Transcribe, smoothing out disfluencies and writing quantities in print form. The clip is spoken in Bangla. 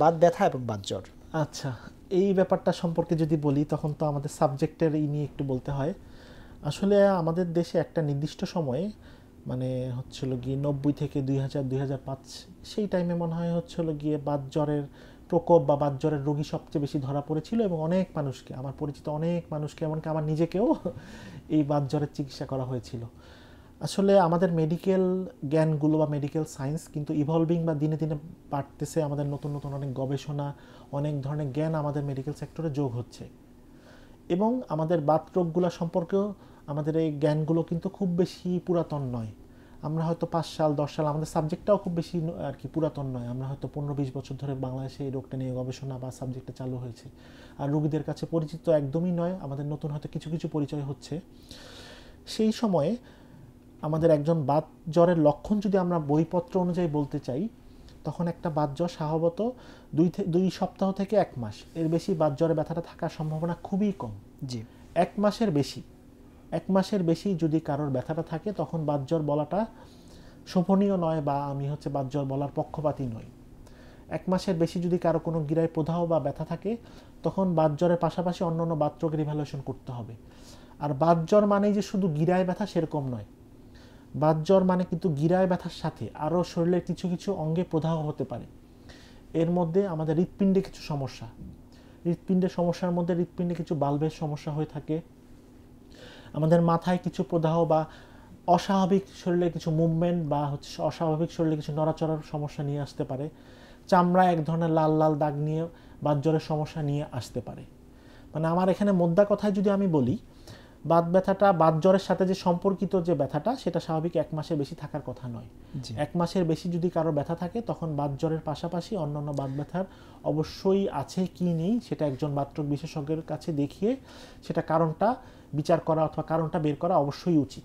বাত ব্যথা এবং বাত জ্বর। আচ্ছা, এই ব্যাপারটা সম্পর্কে যদি বলি তখন তো আমাদের সাবজেক্টের নিয়ে একটু বলতে হয়। আসলে আমাদের দেশে একটা নির্দিষ্ট সময়ে মানে হচ্ছিল গিয়ে 90 থেকে 2000 2005 সেই টাইমে মনে হয় হচ্ছিল গিয়ে বাত জ্বরের প্রকোপ বা বাত জ্বরের রোগী সবচেয়ে বেশি ধরা পড়েছিল, এবং অনেক মানুষকে, আমার পরিচিত অনেক মানুষকে, এমনকি আমার নিজেকেও এই বাত জ্বরের চিকিৎসা করা হয়েছিল। আসলে আমাদের মেডিকেল জ্ঞানগুলো বা মেডিকেল সায়েন্স কিন্তু ইভলভিং বা দিনে দিনে বাড়তেছে, আমাদের নতুন নতুন অনেক গবেষণা, অনেক ধরনের জ্ঞান আমাদের মেডিকেল সেক্টরে যোগ হচ্ছে, এবং আমাদের বাত রোগগুলো সম্পর্কেও আমাদের এই জ্ঞানগুলো কিন্তু খুব বেশি পুরাতন নয়। আমরা হয়তো 5 সাল 10 সাল, আমাদের সাবজেক্টটাও খুব বেশি আর কি পুরাতন নয়, আমরা হয়তো 15-20 বছর ধরে বাংলাদেশে এই রোগটা নিয়ে গবেষণা বা সাবজেক্টটা চালু হয়েছে। আর রোগীদের কাছে পরিচিত একদমই নয়, আমাদের নতুন হয়তো কিছু কিছু পরিচয় হচ্ছে। সেই সময়ে আমাদের একজন বাত জ্বরের লক্ষণ যদি আমরা বইপত্র অনুযায়ী বলতে চাই, তখন একটা বাত জ্বর স্বভাবত 2 সপ্তাহ থেকে 1 মাস, এর বেশি বাত জ্বরে ব্যথাটা থাকার সম্ভাবনা খুবই কম। জি। 1 মাসের বেশি, 1 মাসের বেশি যদি কারোর ব্যথাটা থাকে তখন বাত জ্বর বলাটা শোভনীয় নয়, বা আমি হচ্ছে বাত জ্বর বলার পক্ষপাতী নই। 1 মাসের বেশি যদি কারো কোনো গিরায় প্রদাহ বা ব্যথা থাকে, তখন বাত জ্বরের পাশাপাশি অন্যান্য বাত রোগের ইভ্যালুয়েশন করতে হবে। আর বাত জ্বর মানেই যে শুধু গিরায় ব্যথা সেরকম নয়, বাত জ্বর মানে কিন্তু গিরায় ব্যথার সাথে আরও শরীরের কিছু কিছু অঙ্গে প্রদাহ হতে পারে। এর মধ্যে আমাদের হৃৎপিণ্ডে কিছু সমস্যা, হৃৎপিণ্ডের সমস্যার মধ্যে হৃৎপিণ্ডে কিছু বাল্বের সমস্যা হয়ে থাকে, আমাদের মাথায় কিছু প্রদাহ বা অস্বাভাবিক শরীরে কিছু মুভমেন্ট বা হচ্ছে অস্বাভাবিক শরীরে কিছু নড়াচড়ার সমস্যা নিয়ে আসতে পারে, চামড়ায় এক ধরনের লাল লাল দাগ নিয়ে বাত জ্বরের সমস্যা নিয়ে আসতে পারে। মানে আমার এখানে মোদ্দা কথায় যদি আমি বলি, বাত ব্যথাটা বাত জ্বরের সাথে যে সম্পর্কিত যে ব্যথাটা, সেটা স্বাভাবিক 1 মাসের বেশি থাকার কথা নয়। জি। 1 মাসের বেশি যদি কারো ব্যথা থাকে তখন বাত জ্বরের পাশাপাশি অন্যান্য বাত ব্যথার অবশ্যই আছে কি নেই সেটা একজন বাতরোগ বিশেষজ্ঞের কাছে দেখিয়ে সেটা কারণটা বিচার করা অথবা কারণটা বের করা অবশ্যই উচিত।